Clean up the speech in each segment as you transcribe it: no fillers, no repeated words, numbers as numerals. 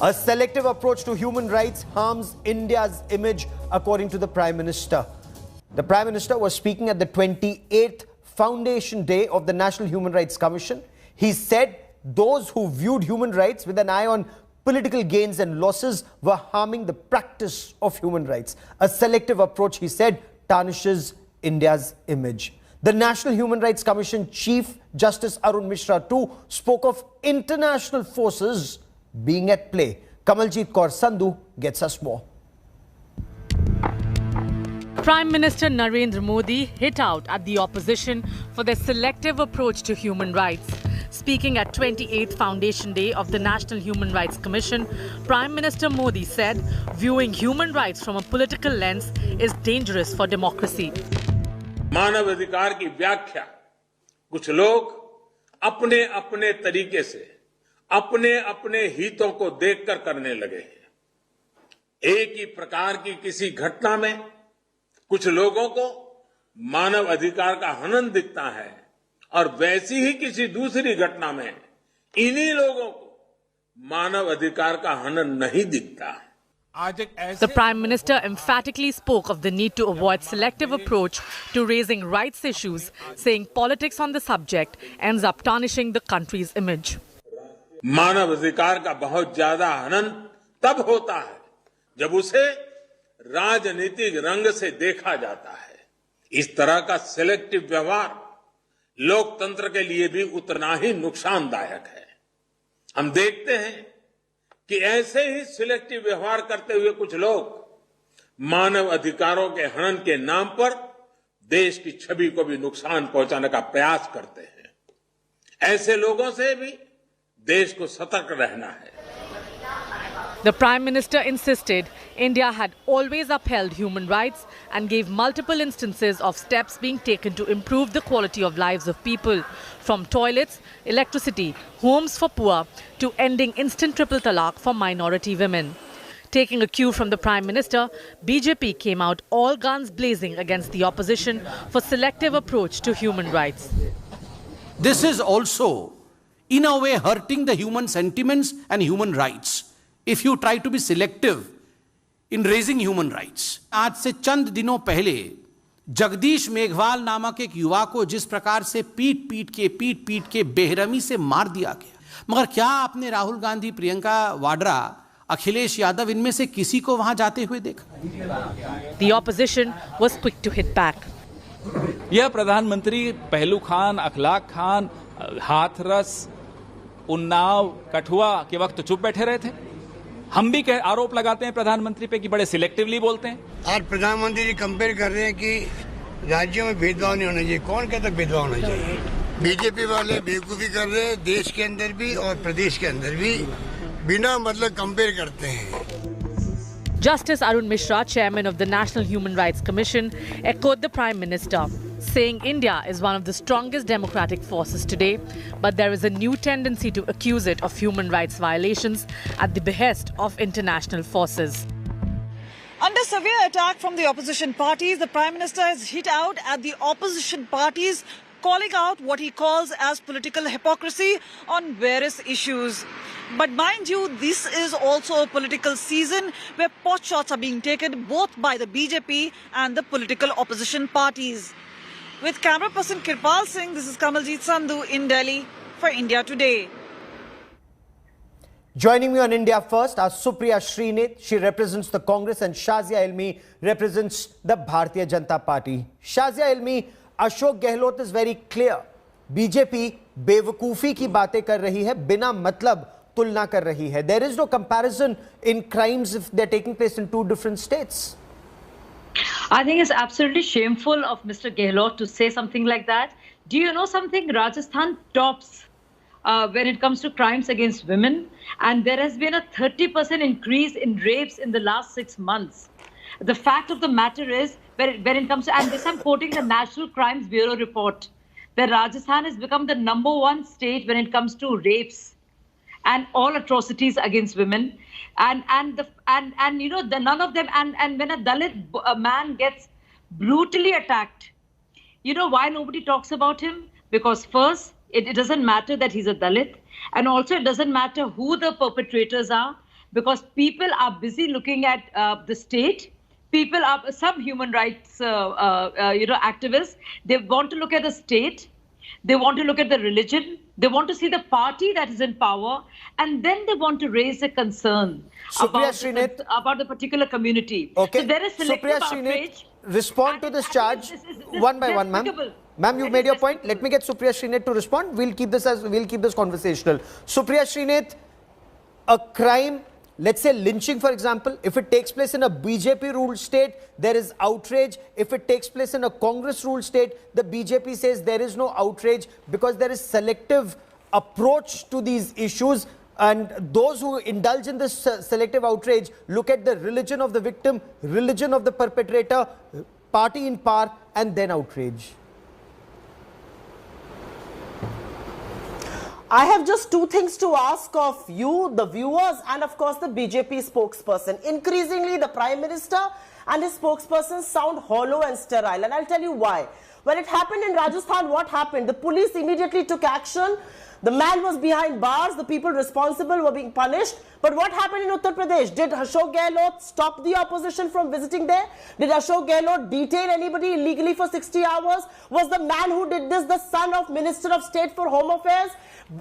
A selective approach to human rights harms India's image, according to the Prime Minister. The Prime Minister was speaking at the 28th Foundation Day of the National Human Rights Commission. He said those who viewed human rights with an eye on political gains and losses were harming the practice of human rights. A selective approach, he said, tarnishes India's image. The National Human Rights Commission Chief Justice Arun Mishra too spoke of international forces being at play. Kamaljeet Kaur Sandhu gets us more. Prime Minister Narendra Modi hit out at the opposition for their selective approach to human rights. Speaking at 28th Foundation Day of the National Human Rights Commission, Prime Minister Modi said viewing human rights from a political lens is dangerous for democracy. मानव अधिकार की व्याख्या कुछ लोग अपने अपने तरीके से अपने अपने हितों को देखकर करने लगे हैं। एक ही प्रकार की किसी घटना में कुछ लोगों को मानव अधिकार का हनन दिखता है और वैसी ही किसी दूसरी घटना में इन्हीं लोगों को मानव अधिकार का हनन नहीं दिखता। The Prime Minister emphatically spoke of the need to avoid selective approach to raising rights issues, saying politics on the subject ends up tarnishing the country's image. मानव अधिकार का बहुत ज्यादा हनन तब होता है जब उसे राजनीतिक रंग से देखा जाता है। इस तरह का सेलेक्टिव व्यवहार लोकतंत्र के लिए भी उतना ही नुकसानदायक है। हम देखते हैं कि ऐसे ही सिलेक्टिव व्यवहार करते हुए कुछ लोग मानव अधिकारों के हनन के नाम पर देश की छवि को भी नुकसान पहुंचाने का प्रयास करते हैं। ऐसे लोगों से भी देश को सतर्क रहना है। The Prime Minister insisted India had always upheld human rights and gave multiple instances of steps being taken to improve the quality of lives of people, from toilets, electricity, homes for poor, to ending instant triple talaq for minority women. Taking a cue from the Prime Minister, BJP came out all guns blazing against the opposition for selective approach to human rights. This is also, in a way, hurting the human sentiments and human rights if you try to be selective in raising human rights. आज से चंद दिनों पहले जगदीश मेघवाल नामक एक युवा को जिस प्रकार से पीट पीट के बेरहमी से मार दिया गया, मगर क्या आपने राहुल गांधी, प्रियंका वाड्रा, अखिलेश यादव इनमें से किसी को वहां जाते हुए देखा? The opposition was quick to hit back. यह प्रधानमंत्री पहलू खान, अखलाक खान, हाथरस, उन्नाव, कठुआ के वक्त चुप बैठे रहे थे। हम भी आरोप लगाते हैं प्रधानमंत्री पे कि बड़े सिलेक्टिवली बोलते हैं। आज प्रधानमंत्री जी कंपेयर कर रहे हैं कि राज्यों में भेदभाव नहीं होना चाहिए। कौन कहता भेदभाव होना चाहिए? बीजेपी वाले बेवकूफी कर रहे हैं, देश के अंदर भी और प्रदेश के अंदर भी बिना मतलब कंपेयर करते हैं। Justice Arun Mishra, chairman of the National Human Rights Commission, echoed the Prime Minister, saying India is one of the strongest democratic forces today, but there is a new tendency to accuse it of human rights violations at the behest of international forces. Under severe attack from the opposition parties, the Prime Minister has hit out at the opposition parties, calling out what he calls as political hypocrisy on various issues. But mind you, this is also a political season where pot shots are being taken both by the BJP and the political opposition parties. With camera person Kirpal Singh, this is Kamaljeet Sandhu in Delhi for India Today. Joining me on India First are Supriya Srinath. She represents the Congress, and Shazia Ilmi represents the Bharatiya Janata Party. Shazia Ilmi, Ashok Gehlot is very clear. BJP बेवकूफी की बातें कर रही है, बिना मतलब तुलना कर रही है. There is no comparison in crimes if they're taking place in two different states. I think it's absolutely shameful of Mr. Gehlot to say something like that. Do you know something? Rajasthan tops when it comes to crimes against women, and there has been a 30% increase in rapes in the last 6 months. The fact of the matter is, when it comes to, and this I'm quoting the National Crimes Bureau report, that Rajasthan has become the #1 state when it comes to rapes and all atrocities against women, and you know, none of them, and when a Dalit man gets brutally attacked, you know why nobody talks about him? Because first, it doesn't matter that he's a Dalit, and also it doesn't matter who the perpetrators are, because people are busy looking at the state. People are, some human rights, activists, they want to look at the state, they want to look at the religion, they want to see the party that is in power, and then they want to raise a concern about the particular community. Okay. So there is selective outrage. Respond to this charge one by one, ma'am. Ma'am, you made your point. Let me get Supriya Srinath to respond. We'll keep this conversational. Supriya Srinath, a crime, let's say lynching, for example, if it takes place in a BJP-ruled state, there is outrage. If it takes place in a Congress-ruled state, the BJP says there is no outrage because there is selective approach to these issues. And those who indulge in this selective outrage look at the religion of the victim, religion of the perpetrator, party in power, and then outrage. I have just two things to ask of you, the viewers, and of course the BJP spokesperson. Increasingly, the Prime Minister and his spokesperson sound hollow and sterile, and I'll tell you why. When it happened in Rajasthan, what happened? The police immediately took action. The man was behind bars. The people responsible were being punished. But what happened in Uttar Pradesh? Did Ashok Gehlot stop the opposition from visiting there? Did Ashok Gehlot detain anybody illegally for 60 hours? Was the man who did this the son of Minister of State for Home Affairs?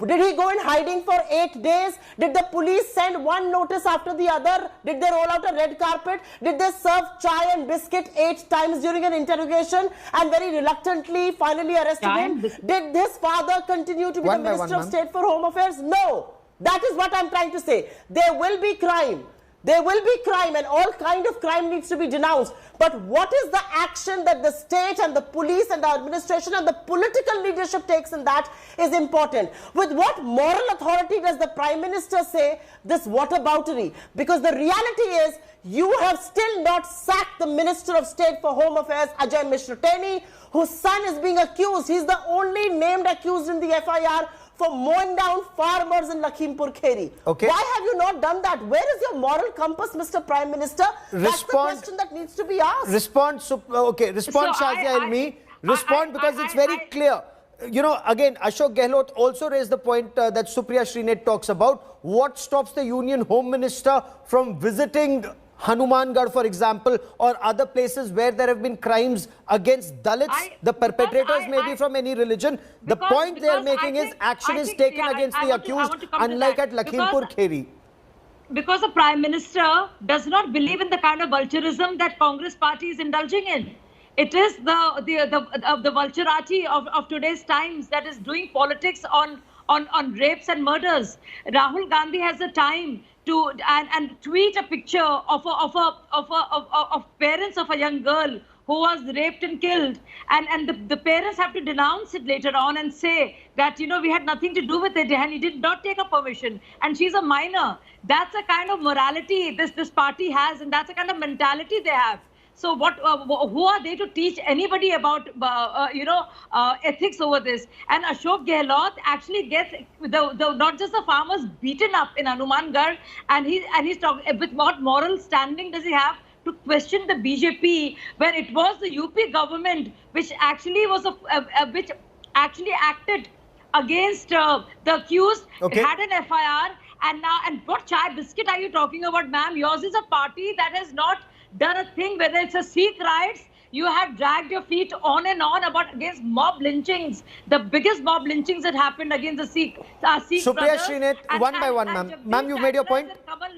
Did he go in hiding for 8 days? Did the police send one notice after the other? Did they roll out a red carpet? Did they serve chai and biscuit 8 times during an interrogation and very reluctantly finally arrested him? Did his father continue to be the Minister of State for Home Affairs? No. That is what I'm trying to say. There will be crime. There will be crime, and all kind of crime needs to be denounced. But what is the action that the state and the police and the administration and the political leadership takes in that is important. With what moral authority does the Prime Minister say this whataboutery? Because the reality is, you have still not sacked the Minister of State for Home Affairs, Ajay Mishra Teni, whose son is being accused. He's the only named accused in the FIR for mowing down farmers in Lakhimpur Kheri. Okay. Why have you not done that? Where is your moral compass, Mr. Prime Minister? That's the question that needs to be asked. Respond, Shazia Ilmi. Respond because it's very clear. You know, again, Ashok Gehlot also raised the point that Supriya Srinath talks about. What stops the Union Home Minister from visiting Hanumangarh, for example, or other places where there have been crimes against Dalits? The perpetrators may be from any religion. The point they are making is action is taken against the accused, unlike at Lakhimpur Kheri. Because the Prime Minister does not believe in the kind of vulturism that Congress party is indulging in. It is the vulturati of today's times that is doing politics on rapes and murders. Rahul Gandhi has the time to and tweet a picture of parents of a young girl who was raped and killed, and the parents have to denounce it later on and say that, you know, we had nothing to do with it and he did not take a permission and she's a minor. That's a kind of morality this party has, and that's a kind of mentality they have. So who are they to teach anybody about, ethics over this? And Ashok Gehlot actually gets not just the farmers beaten up in Hanumangarh, and he's talking with what moral standing does he have to question the BJP when it was the UP government which actually was which actually acted against the accused. Okay. It had an FIR, and what chai biscuit are you talking about, ma'am? Yours is a party that has not done a thing, whether it's a Sikh riots. You have dragged your feet on and on against mob lynchings, the biggest mob lynchings that happened against the Sikh Supriya Srinath, one by one, ma'am. Ma'am, you made your point.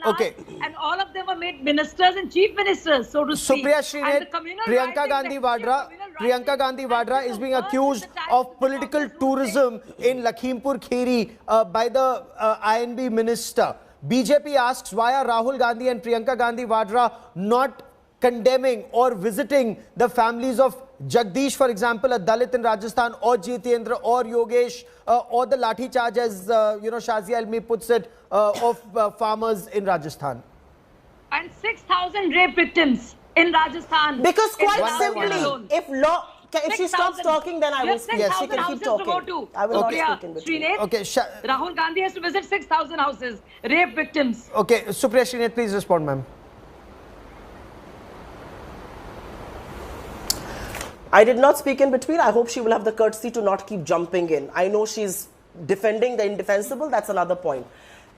Okay. And all of them were made ministers and chief ministers, so to speak. Supriya Srinath, Priyanka Gandhi Vadra is being accused of political tourism in Lakhimpur Kheri by the INB minister. BJP asks, why are Rahul Gandhi and Priyanka Gandhi Vadra not condemning or visiting the families of Jagdish, for example, a Dalit in Rajasthan, or Jitendra, or Yogesh, or the Lathi charge, as Shazia Ilmi puts it, of farmers in Rajasthan? And 6,000 rape victims in Rajasthan. Because quite simply, if she stops talking, then I will speak. Yes, she can keep talking. I will not speak in between. Okay, Rahul Gandhi has to visit 6,000 houses, rape victims. Okay, Supriya Srinath, please respond, ma'am. I did not speak in between. I hope she will have the courtesy to not keep jumping in. I know she's defending the indefensible. That's another point.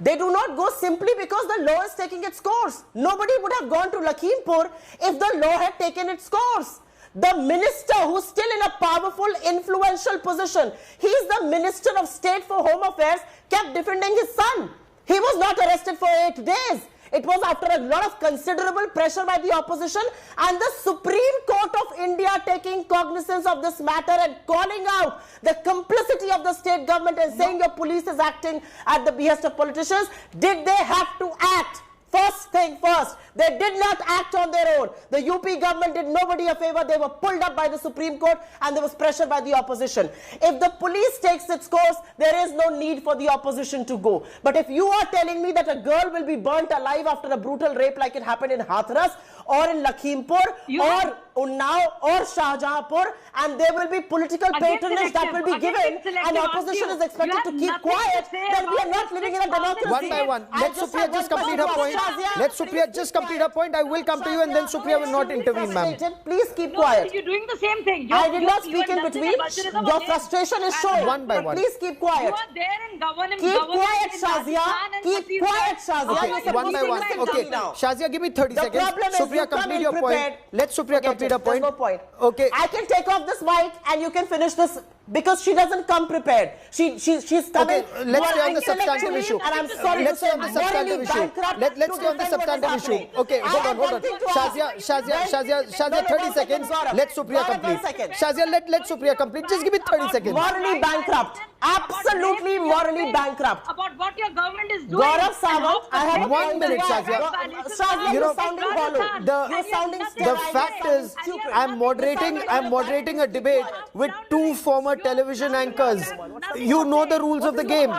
They do not go simply because the law is taking its course. Nobody would have gone to Lakhimpur if the law had taken its course. The minister who's still in a powerful, influential position, he's the Minister of State for Home Affairs, kept defending his son. He was not arrested for 8 days. It was after a lot of considerable pressure by the opposition and the Supreme Court of India taking cognizance of this matter and calling out the complicity of the state government and saying your police is acting at the behest of politicians. Did they have to act? First thing first, they did not act on their own. The UP government did nobody a favor. They were pulled up by the Supreme Court and there was pressure by the opposition. If the police takes its course, there is no need for the opposition to go. But if you are telling me that a girl will be burnt alive after a brutal rape like it happened in Hathras or in Lakhimpur or Unnao or Shahjahanpur, and there will be political patronage that will be given and opposition is expected to keep quiet, then we are not living in a democracy. One by one. Let Supriya just complete her point. Let Supriya just complete her point. I will come to you and then Supriya will not intervene, ma'am. Please keep quiet. You're doing the same thing. I did not speak in between. Your frustration is shown. One by one. Please keep quiet. You are there in government. Keep quiet, Shazia. Keep quiet, Shazia. Okay, one by one. Okay, Shazia, give me 30 seconds. Supriya, complete your point. Let Supriya complete her point. There's no point. Okay. I can take off this mic and you can finish this because she doesn't come prepared. She's coming. Okay, let's stay on the substantive issue. And I'm sorry let's stay on the substantive issue. Let's stay on the substantive issue. Okay, hold on. Shazia, 30 seconds. Let Supriya complete. Shazia, let Supriya complete. Just give me 30 seconds. Morally bankrupt. Absolutely morally bankrupt. About what your government is doing. Gaurav Sawant, I have 1 minute, Shazia. Shazia, you're sounding hollow. You're sounding The fact is, I'm moderating a debate with two former television anchors. You know the rules of the game.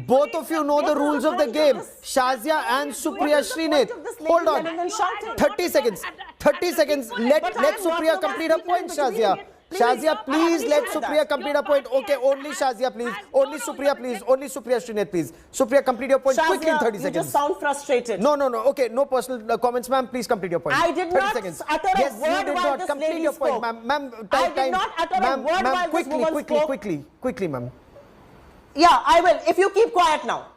Both of you know the rules of the game. Shazia and Supriya Srinath. Hold on. 30 seconds. 30 seconds. Let Supriya complete her point, Shazia. Shazia, please let Supriya complete her point. Okay, only Shazia, please. Only Supriya, please. Only Supriya Srinath, please. Supriya, complete your point quickly in 30 seconds. You just sound frustrated. No. Okay, no personal comments, ma'am. Please complete your point. I did not utter a word while this lady spoke. Ma'am, I did not utter a word while this woman spoke. Quickly, ma'am. Yeah, I will. If you keep quiet now.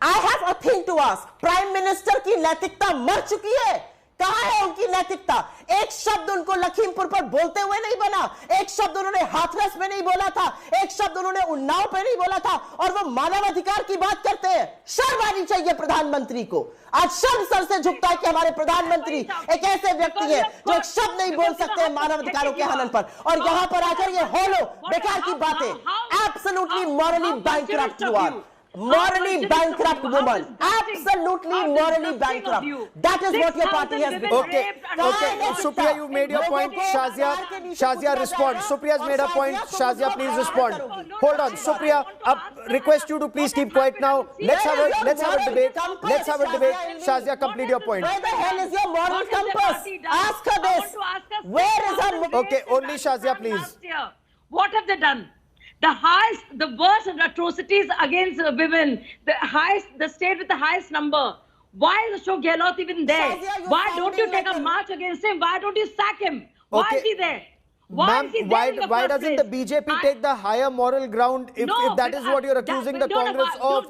I have a thing to ask. Prime Minister की नैतिकता मर चुकी है. कहाँ है उनकी नैतिकता? एक शब्द उनको लखीमपुर पर बोलते हुए नहीं बना, एक शब्द उन्होंने हाथरस में नहीं बोला था, एक शब्द उन्होंने उन्नाव पे नहीं बोला था, और वो मानवाधिकार की बात करते हैं. शर्म आनी चाहिए प्रधानमंत्री को. आज शर्म सर से झुकता है कि हमारे प्रधानमंत्री एक ऐसे व्यक्ति है जो एक शब्द नहीं बोल सकते हैं मानवाधिकारों के हनन पर, और यहाँ पर आकर ये होलो बेकार की बातें. Absolutely morally bankrupt you are. Morally bankrupt woman. Absolutely morally bankrupt. That is what your party has become. Okay. Supriya, you made your point. Shazia, respond. Supriya's made a point. Shazia, please respond. Hold on, Supriya. Request you to please keep quiet now. Let's have a debate. Shazia, complete your point. Where the hell is your moral compass? Ask her this. Where is her? Okay, only Shazia, please. What have they done? The worst atrocities against women, the state with the highest number. Why is Ashok Gehlot even there? Why don't you take a march against him? Why don't you sack him? Why is he there? Ma'am, why doesn't the BJP take the higher moral ground if that is what you're accusing the Congress of?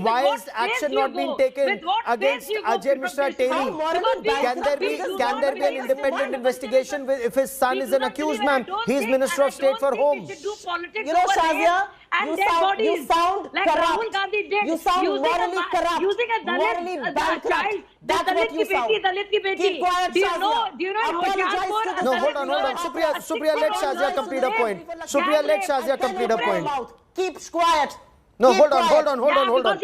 Why is action not being taken against Ajay Mishra Teri? Can there be an independent investigation if his son is an accused, ma'am? He is Minister of State for Home. You know, Shazia, you sound corrupt. You sound morally corrupt. Using a Dalit child. That's what you sound. Keep quiet, Shazia. Do you know Hoshiarpur? No, hold on. Supriya, let Shazia complete her point. Supriya, let Shazia complete her point. Keep quiet. No, hold on. No. Hold on.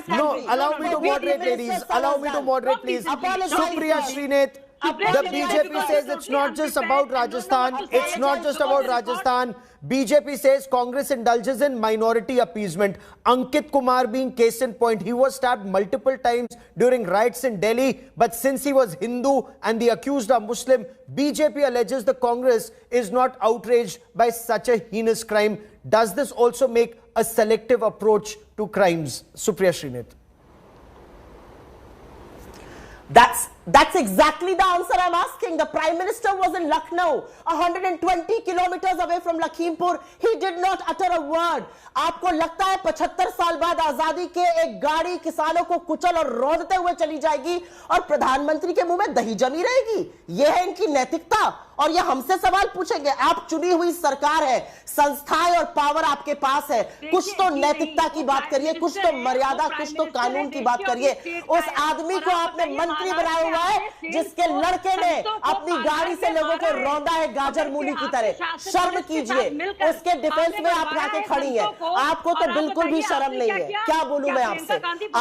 No, allow me to moderate, ladies. Allow me to moderate, please. Supriya Srinath. The BJP says it's not just about Rajasthan. It's not just about Rajasthan. BJP says Congress indulges in minority appeasement. Ankit Kumar being case in point. He was stabbed multiple times during riots in Delhi. But since he was Hindu and the accused are Muslim, BJP alleges the Congress is not outraged by such a heinous crime. Does this also make a selective approach to crimes? Supriya Srinath. That's That's exactly the answer I'm asking. The Prime Minister was in Lucknow, 120 kilometers away from Lakhimpur. He did not utter a word. आपको लगता है 75 साल बाद आजादी के एक गाड़ी किसानों को कुचल और रौंदते हुए चली जाएगी और प्रधानमंत्री के मुंह में दही जमी रहेगी? यह है इनकी नैतिकता। और ये हमसे सवाल पूछेंगे। आप चुनी हुई सरकार है, संस्थाएं और पावर आपके पास है, कुछ तो नैतिकता की बात करिए, कुछ तो मर्यादा, कुछ तो कानून की बात करिए। उस आदमी को आपने मंत्री बनाया हुआ है जिसके लड़के ने अपनी गाड़ी से लोगों को रौंदा है गाजर मूली की तरह। शर्म कीजिए, उसके डिफेंस में आप आके खड़ी हैं। आपको तो बिल्कुल भी शर्म नहीं है। क्या बोलूं मैं आपसे?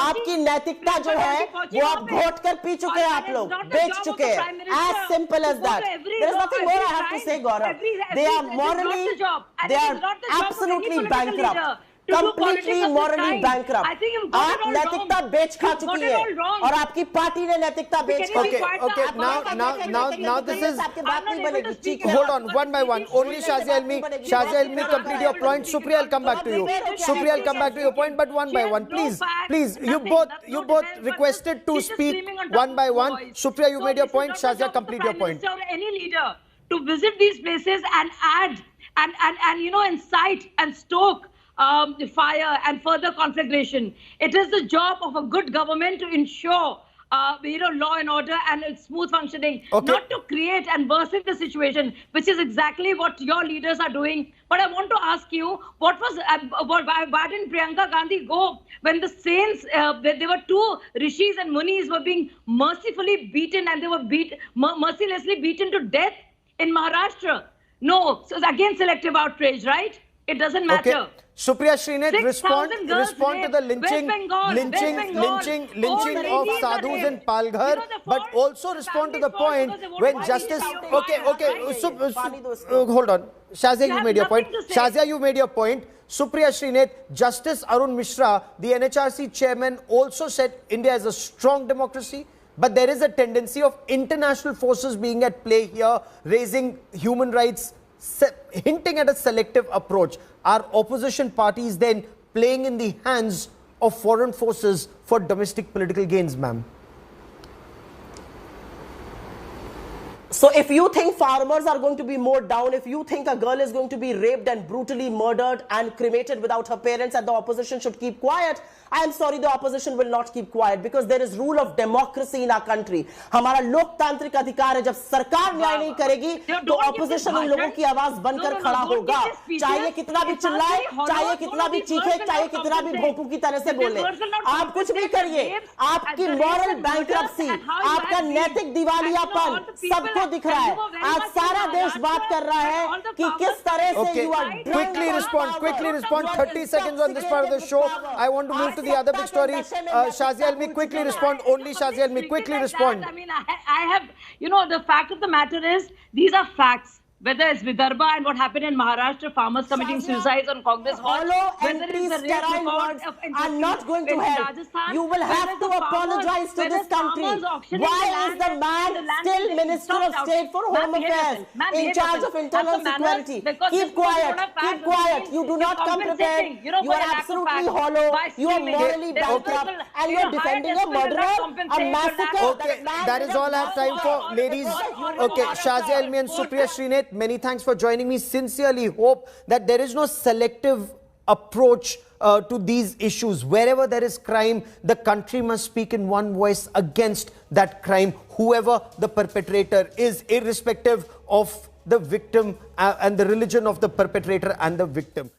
आपकी नैतिकता जो है वो आप घोट कर पी चुके हैं, आप लोग बेच चुके हैं। As simple as that. There is nothing more I have to say, Gaurav. They are morally, they are absolutely bankrupt. Completely morally bankrupt. आप नैतिकता बेच खा चुकी है और आपकी पार्टी ने नैतिकता बेच खा चुकी है। Okay, now this is. Hold on, one by one. Only Shazia Elmi, complete your point. Supriya, I'll come back to you. Supriya, I'll come back to your point, but one by one, please. You both requested to speak one by one. Supriya, you made your point. Shazia, complete your point. Any leader to visit these places and add and incite and stoke fire and further conflagration. It is the job of a good government to ensure law and order and smooth functioning, not to create and worsen the situation, which is exactly what your leaders are doing. But I want to ask you, why didn't Priyanka Gandhi go when the saints, there were two rishis and munis were being mercifully beaten and they were mercilessly beaten to death in Maharashtra? No, so again selective outrage, right? It doesn't matter. Okay. Supriya Srinath, respond to the lynching of sadhus in Palghar, but also respond to the point when justice. Okay. Hold on. Shazia, you made your point. Supriya Srinath, Justice Arun Mishra, the NHRC chairman, also said India is a strong democracy. But there is a tendency of international forces being at play here, raising human rights, hinting at a selective approach. Are opposition parties then playing in the hands of foreign forces for domestic political gains, ma'am? So if you think farmers are going to be mowed down, if you think a girl is going to be raped and brutally murdered and cremated without her parents and the opposition should keep quiet, I am sorry, the opposition will not keep quiet because there is rule of democracy in our country. हमारा लोकतांत्रिक अधिकार है, जब सरकार न्याय नहीं करेगी तो opposition उन लोगों की आवाज बनकर खड़ा होगा, चाहे कितना भी चिल्लाए, चाहे कितना भी चीखे, चाहे कितना भी भोंपू की तरह से बोले। आप कुछ भी करिए, आपकी moral bankruptcy, आपका नैतिक दिवालियापन सबको दिख रहा है। आज सारा देश बात कर रहा है कि किस तरह से you are quickly respond 30 seconds on this part of the show. I want to move to the other big story. Shazia Elmi, quickly respond. Only Shazia Elmi, quickly respond. I mean, I have, the fact of the matter is, these are facts. Whether it's Vidarbha and what happened in Maharashtra, farmers committing suicides on Congress Hall, whether it's the sterile words are not going to help. You will have to apologize to this country. Why is the man still Minister of State for Home Affairs, in charge of internal security? Keep quiet. You do not come prepared. You are absolutely hollow. You are morally bankrupt, and you are defending a murderer, a massacre. Okay, that is all I have time for, ladies. Okay, Shazia Elmi and Supriya Srinath, many thanks for joining me. Sincerely hope that there is no selective approach to these issues. Wherever there is crime, the country must speak in one voice against that crime, whoever the perpetrator is, irrespective of the victim and the religion of the perpetrator and the victim.